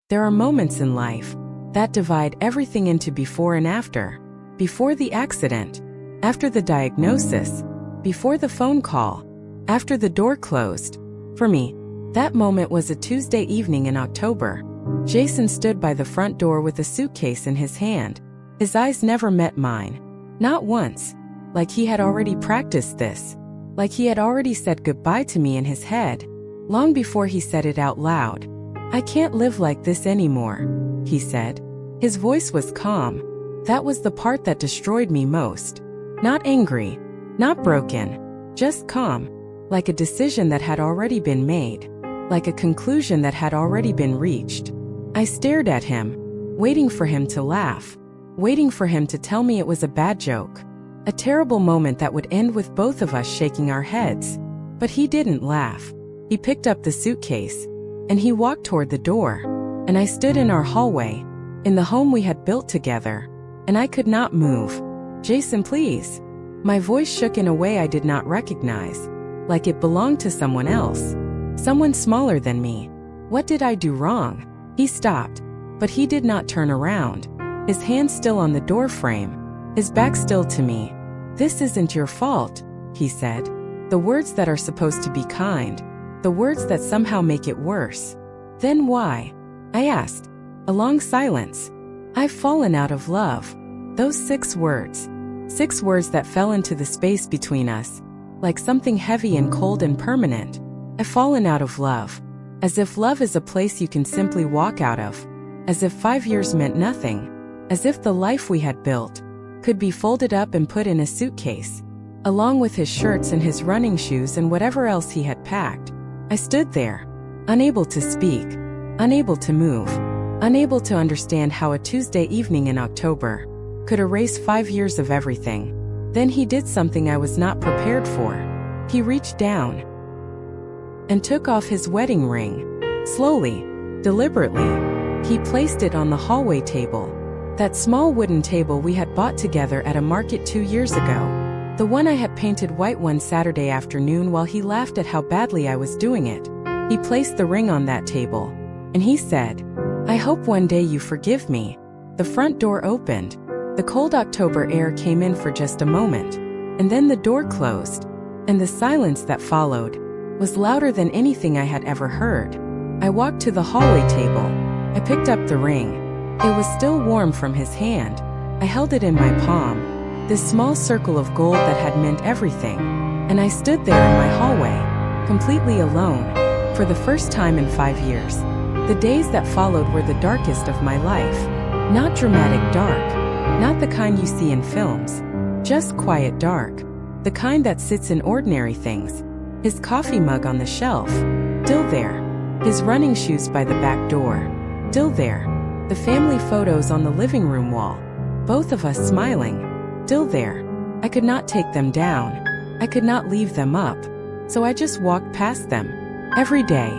There are moments in life that divide everything into before and after. Before the accident, after the diagnosis, before the phone call, after the door closed. For me, that moment was a Tuesday evening in October. Jason stood by the front door with a suitcase in his hand. His eyes never met mine. Not once. Like he had already practiced this. Like he had already said goodbye to me in his head. Long before he said it out loud. "I can't live like this anymore," he said. His voice was calm. That was the part that destroyed me most. Not angry. Not broken. Just calm. Like a decision that had already been made. Like a conclusion that had already been reached. I stared at him, waiting for him to laugh. Waiting for him to tell me it was a bad joke. A terrible moment that would end with both of us shaking our heads. But he didn't laugh. He picked up the suitcase, and he walked toward the door. And I stood in our hallway, in the home we had built together, and I could not move. "Jason, please." My voice shook in a way I did not recognize, like it belonged to someone else. Someone smaller than me. What did I do wrong? He stopped, but he did not turn around. His hand still on the door frame, his back still to me. "This isn't your fault," he said. The words that are supposed to be kind. The words that somehow make it worse. "Then why?" I asked. A long silence. "I've fallen out of love." Those 6 words. 6 words that fell into the space between us, like something heavy and cold and permanent. I've fallen out of love. As if love is a place you can simply walk out of. As if 5 years meant nothing. As if the life we had built could be folded up and put in a suitcase, along with his shirts and his running shoes and whatever else he had packed. I stood there, unable to speak, unable to move, unable to understand how a Tuesday evening in October could erase 5 years of everything. Then he did something I was not prepared for. He reached down and took off his wedding ring. Slowly, deliberately, he placed it on the hallway table. That small wooden table we had bought together at a market 2 years ago. The one I had painted white one Saturday afternoon while he laughed at how badly I was doing it. He placed the ring on that table, and he said, "I hope one day you forgive me." The front door opened. The cold October air came in for just a moment, and then the door closed, and the silence that followed was louder than anything I had ever heard. I walked to the hallway table. I picked up the ring. It was still warm from his hand. I held it in my palm, this small circle of gold that had meant everything. And I stood there in my hallway, completely alone, for the first time in 5 years. The days that followed were the darkest of my life. Not dramatic dark, not the kind you see in films. Just quiet dark, the kind that sits in ordinary things. His coffee mug on the shelf, still there. His running shoes by the back door, still there. The family photos on the living room wall, both of us smiling, still there. I could not take them down. I could not leave them up. So I just walked past them. Every day,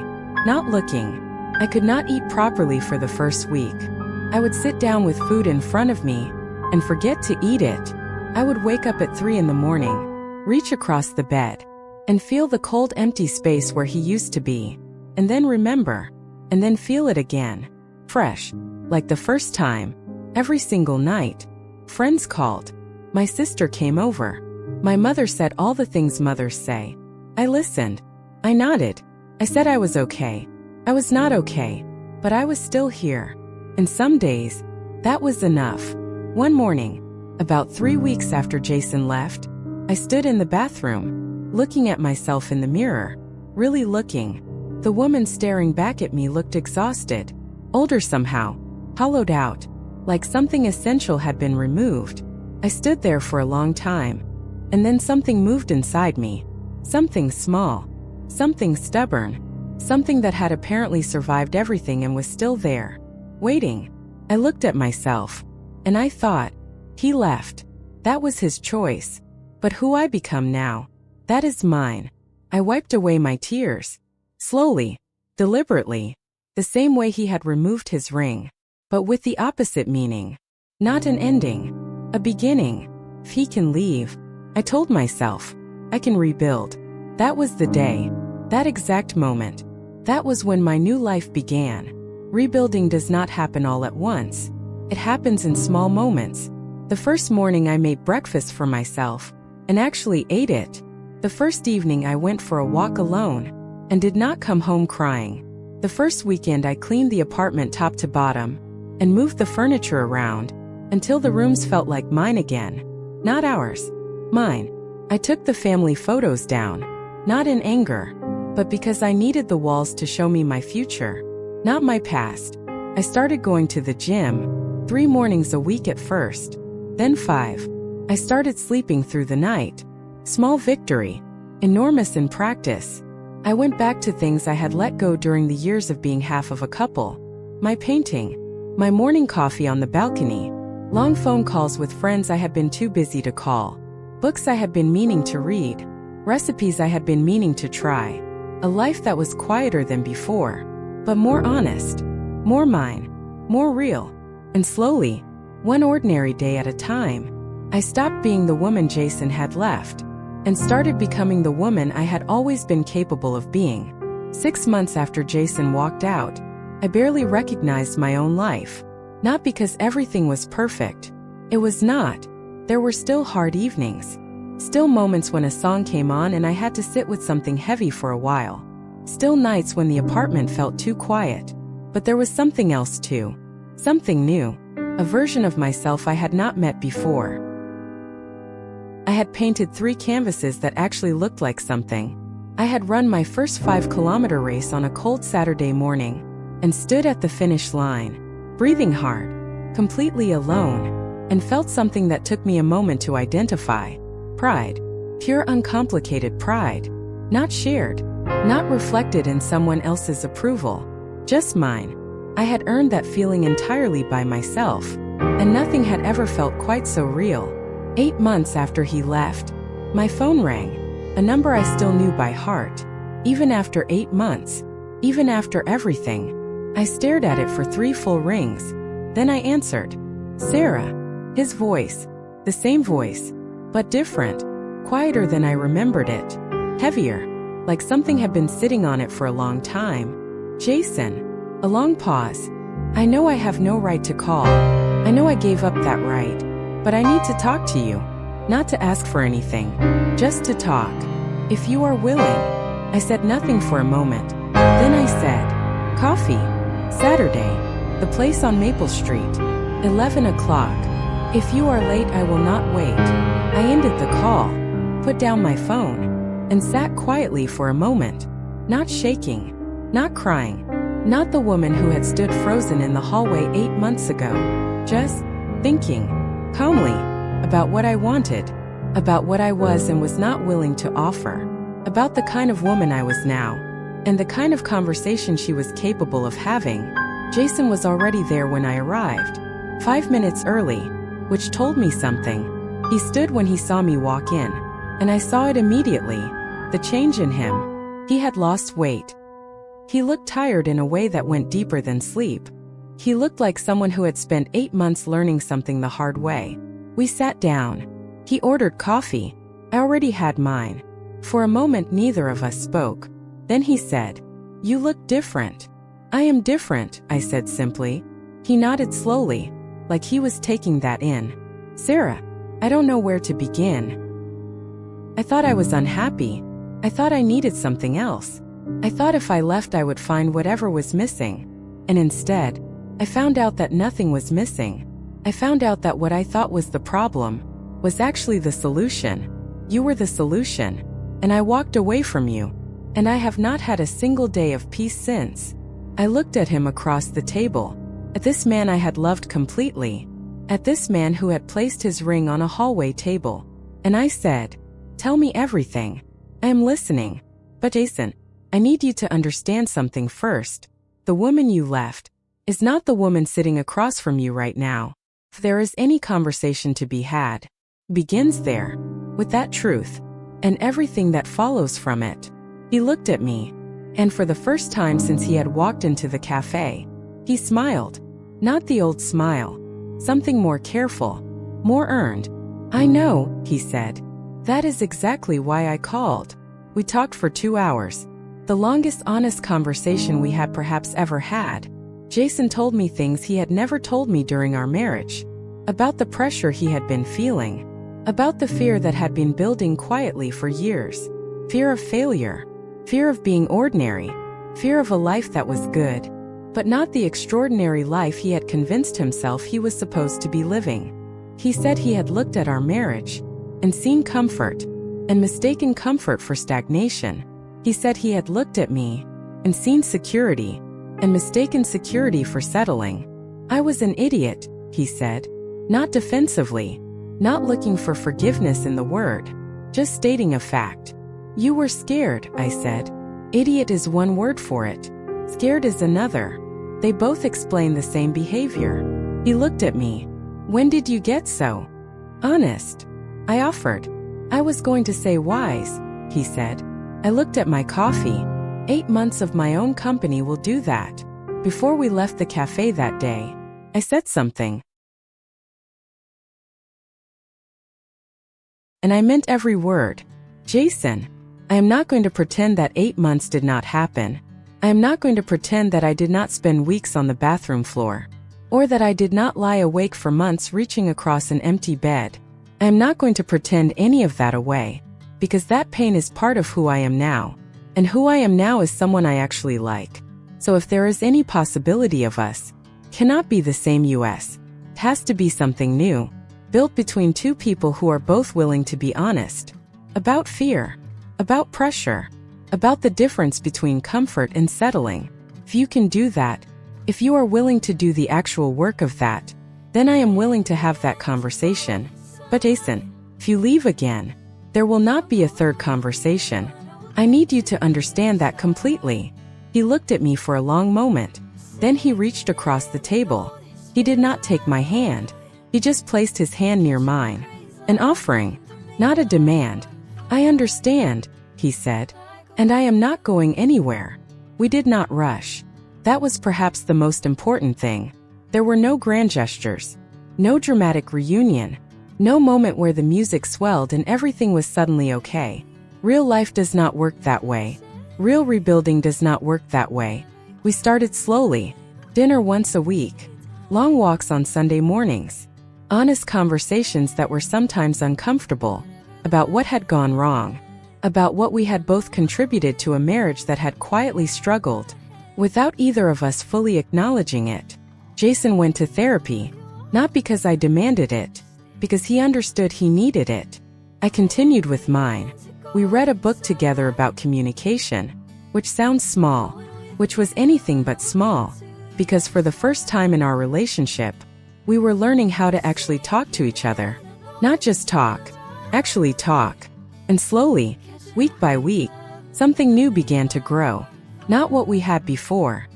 not looking. I could not eat properly for the first week. I would sit down with food in front of me and forget to eat it. I would wake up at 3 in the morning, reach across the bed, and feel the cold empty space where he used to be, and then remember, and then feel it again. Fresh, like the first time, every single night. Friends called. My sister came over. My mother said all the things mothers say. I listened. I nodded. I said I was okay. I was not okay, but I was still here. And some days, that was enough. One morning, about 3 weeks after Jason left, I stood in the bathroom, looking at myself in the mirror, really looking. The woman staring back at me looked exhausted, older somehow, hollowed out, like something essential had been removed. I stood there for a long time, and then something moved inside me. Something small, something stubborn, something that had apparently survived everything and was still there, waiting. I looked at myself, and I thought, he left. That was his choice. But who I become now, that is mine. I wiped away my tears, slowly, deliberately, the same way he had removed his ring, but with the opposite meaning. Not an ending, a beginning. If he can leave, I told myself, I can rebuild. That was the day, that exact moment. That was when my new life began. Rebuilding does not happen all at once. It happens in small moments. The first morning I made breakfast for myself, and actually ate it. The first evening I went for a walk alone, and did not come home crying. The first weekend I cleaned the apartment top to bottom, and moved the furniture around, until the rooms felt like mine again. Not ours. Mine. I took the family photos down, not in anger, but because I needed the walls to show me my future, not my past. I started going to the gym, 3 mornings a week at first, then 5. I started sleeping through the night. Small victory, enormous in practice. I went back to things I had let go during the years of being half of a couple. My painting, my morning coffee on the balcony, long phone calls with friends I had been too busy to call, books I had been meaning to read, recipes I had been meaning to try, a life that was quieter than before, but more honest, more mine, more real. And slowly, one ordinary day at a time, I stopped being the woman Jason had left, and started becoming the woman I had always been capable of being. 6 months after Jason walked out, I barely recognized my own life. Not because everything was perfect. It was not. There were still hard evenings. Still moments when a song came on and I had to sit with something heavy for a while. Still nights when the apartment felt too quiet. But there was something else too. Something new. A version of myself I had not met before. I had painted 3 canvases that actually looked like something. I had run my first 5-kilometer race on a cold Saturday morning, and stood at the finish line, breathing hard, completely alone, and felt something that took me a moment to identify. Pride. Pure uncomplicated pride. Not shared. Not reflected in someone else's approval. Just mine. I had earned that feeling entirely by myself, and nothing had ever felt quite so real. 8 months after he left, my phone rang, a number I still knew by heart. Even after 8 months, even after everything, I stared at it for 3 full rings. Then I answered. Sarah. His voice. The same voice, but different. Quieter than I remembered it. Heavier, like something had been sitting on it for a long time. Jason. A long pause. I know I have no right to call. I know I gave up that right. But I need to talk to you. Not to ask for anything. Just to talk. If you are willing. I said nothing for a moment. Then I said, coffee. Saturday. The place on Maple Street. 11 o'clock. If you are late, I will not wait. I ended the call, put down my phone, and sat quietly for a moment. Not shaking. Not crying. Not the woman who had stood frozen in the hallway 8 months ago. Just thinking. Calmly, about what I wanted, about what I was and was not willing to offer, about the kind of woman I was now, and the kind of conversation she was capable of having. Jason was already there when I arrived, 5 minutes early, which told me something. He stood when he saw me walk in, and I saw it immediately, the change in him. He had lost weight. He looked tired in a way that went deeper than sleep. He looked like someone who had spent 8 months learning something the hard way. We sat down. He ordered coffee. I already had mine. For a moment neither of us spoke. Then he said, "You look different." "I am different," I said simply. He nodded slowly, like he was taking that in. "Sarah, I don't know where to begin. I thought I was unhappy. I thought I needed something else. I thought if I left I would find whatever was missing. And instead, I found out that nothing was missing. I found out that what I thought was the problem was actually the solution. You were the solution, and I walked away from you, and I have not had a single day of peace since." I looked at him across the table, at this man I had loved completely, at this man who had placed his ring on a hallway table, and I said, "Tell me everything. I am listening. But Jason, I need you to understand something first. The woman you left is not the woman sitting across from you right now. If there is any conversation to be had, it begins there, with that truth, and everything that follows from it." He looked at me, and for the first time since he had walked into the cafe, he smiled. Not the old smile, something more careful, more earned. "I know," he said. "That is exactly why I called." We talked for 2 hours, the longest honest conversation we had perhaps ever had. Jason told me things he had never told me during our marriage. About the pressure he had been feeling. About the fear that had been building quietly for years. Fear of failure. Fear of being ordinary. Fear of a life that was good, but not the extraordinary life he had convinced himself he was supposed to be living. He said he had looked at our marriage and seen comfort, and mistaken comfort for stagnation. He said he had looked at me and seen security, and mistaken security for settling. I was an idiot, he said, not defensively, not looking for forgiveness in the word, just stating a fact. You were scared, I said. Idiot is one word for it. Scared is another. They both explain the same behavior. He looked at me. When did you get so honest? I offered. I was going to say wise, he said. I looked at my coffee. 8 months of my own company will do that. Before we left the cafe that day, I said something. And I meant every word. Jason, I am not going to pretend that 8 months did not happen. I am not going to pretend that I did not spend weeks on the bathroom floor, or that I did not lie awake for months reaching across an empty bed. I am not going to pretend any of that away, because that pain is part of who I am now, and who I am now is someone I actually like. So if there is any possibility of us, cannot be the same us. It has to be something new, built between two people who are both willing to be honest. About fear, about pressure, about the difference between comfort and settling. If you can do that, if you are willing to do the actual work of that, then I am willing to have that conversation. But Jason, if you leave again, there will not be a third conversation. I need you to understand that completely. He looked at me for a long moment. Then he reached across the table. He did not take my hand. He just placed his hand near mine. An offering, not a demand. I understand, he said. And I am not going anywhere. We did not rush. That was perhaps the most important thing. There were no grand gestures, no dramatic reunion, no moment where the music swelled and everything was suddenly okay. Real life does not work that way. Real rebuilding does not work that way. We started slowly. Dinner once a week. Long walks on Sunday mornings. Honest conversations that were sometimes uncomfortable. About what had gone wrong. About what we had both contributed to a marriage that had quietly struggled, without either of us fully acknowledging it. Jason went to therapy, not because I demanded it, because he understood he needed it. I continued with mine. We read a book together about communication, which sounds small, which was anything but small, because for the first time in our relationship, we were learning how to actually talk to each other. Not just talk, actually talk. And slowly, week by week, something new began to grow. Not what we had before.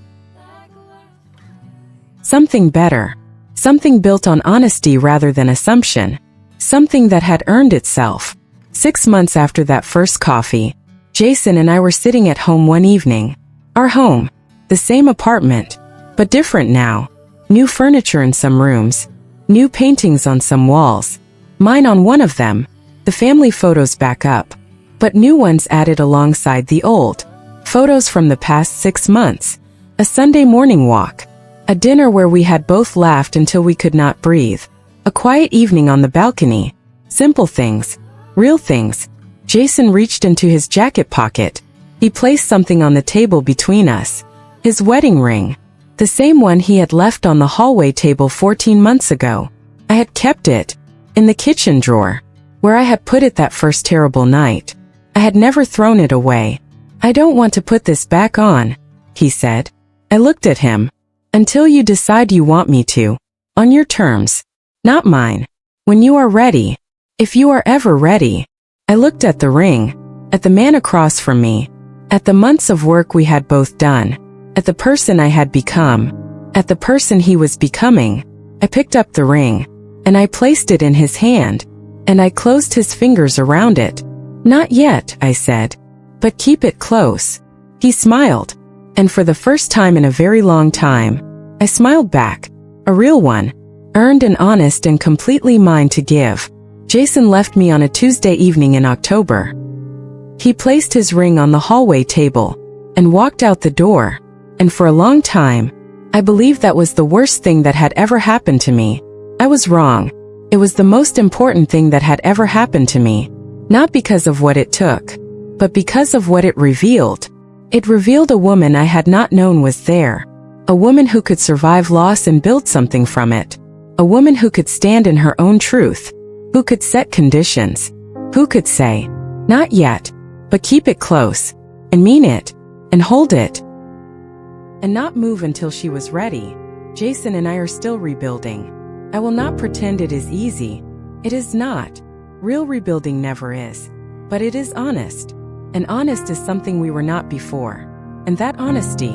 Something better. Something built on honesty rather than assumption. Something that had earned itself. 6 months after that first coffee, Jason and I were sitting at home one evening. Our home. The same apartment, but different now. New furniture in some rooms. New paintings on some walls. Mine on one of them. The family photos back up, but new ones added alongside the old. Photos from the past 6 months. A Sunday morning walk. A dinner where we had both laughed until we could not breathe. A quiet evening on the balcony. Simple things. Real things. Jason reached into his jacket pocket. He placed something on the table between us. His wedding ring. The same one he had left on the hallway table 14 months ago. I had kept it. In the kitchen drawer, where I had put it that first terrible night. I had never thrown it away. I don't want to put this back on, he said. I looked at him. Until you decide you want me to. On your terms. Not mine. When you are ready. If you are ever ready. I looked at the ring. At the man across from me. At the months of work we had both done. At the person I had become. At the person he was becoming. I picked up the ring. And I placed it in his hand. And I closed his fingers around it. Not yet, I said. But keep it close. He smiled. And for the first time in a very long time, I smiled back. A real one. Earned and honest and completely mine to give. Jason left me on a Tuesday evening in October. He placed his ring on the hallway table and walked out the door. And for a long time, I believed that was the worst thing that had ever happened to me. I was wrong. It was the most important thing that had ever happened to me. Not because of what it took, but because of what it revealed. It revealed a woman I had not known was there. A woman who could survive loss and build something from it. A woman who could stand in her own truth. Who could set conditions. Who could say, not yet, but keep it close, and mean it, and hold it, and not move until she was ready. Jason and I are still rebuilding. I will not pretend it is easy. It is not. Real rebuilding never is. But it is honest. And honest is something we were not before. And that honesty,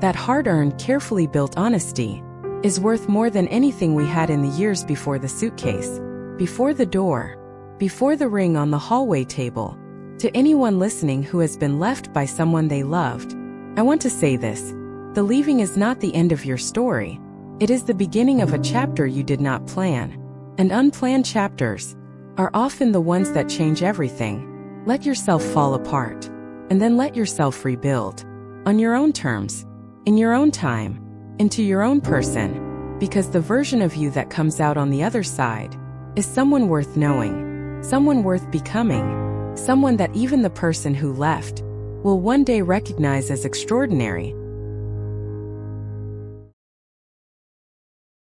that hard-earned, carefully built honesty, is worth more than anything we had in the years before the suitcase, before the door, before the ring on the hallway table. To anyone listening who has been left by someone they loved, I want to say this. The leaving is not the end of your story. It is the beginning of a chapter you did not plan. And unplanned chapters are often the ones that change everything. Let yourself fall apart, and then let yourself rebuild. On your own terms, in your own time, into your own person, because the version of you that comes out on the other side is someone worth knowing, someone worth becoming, someone that even the person who left will one day recognize as extraordinary.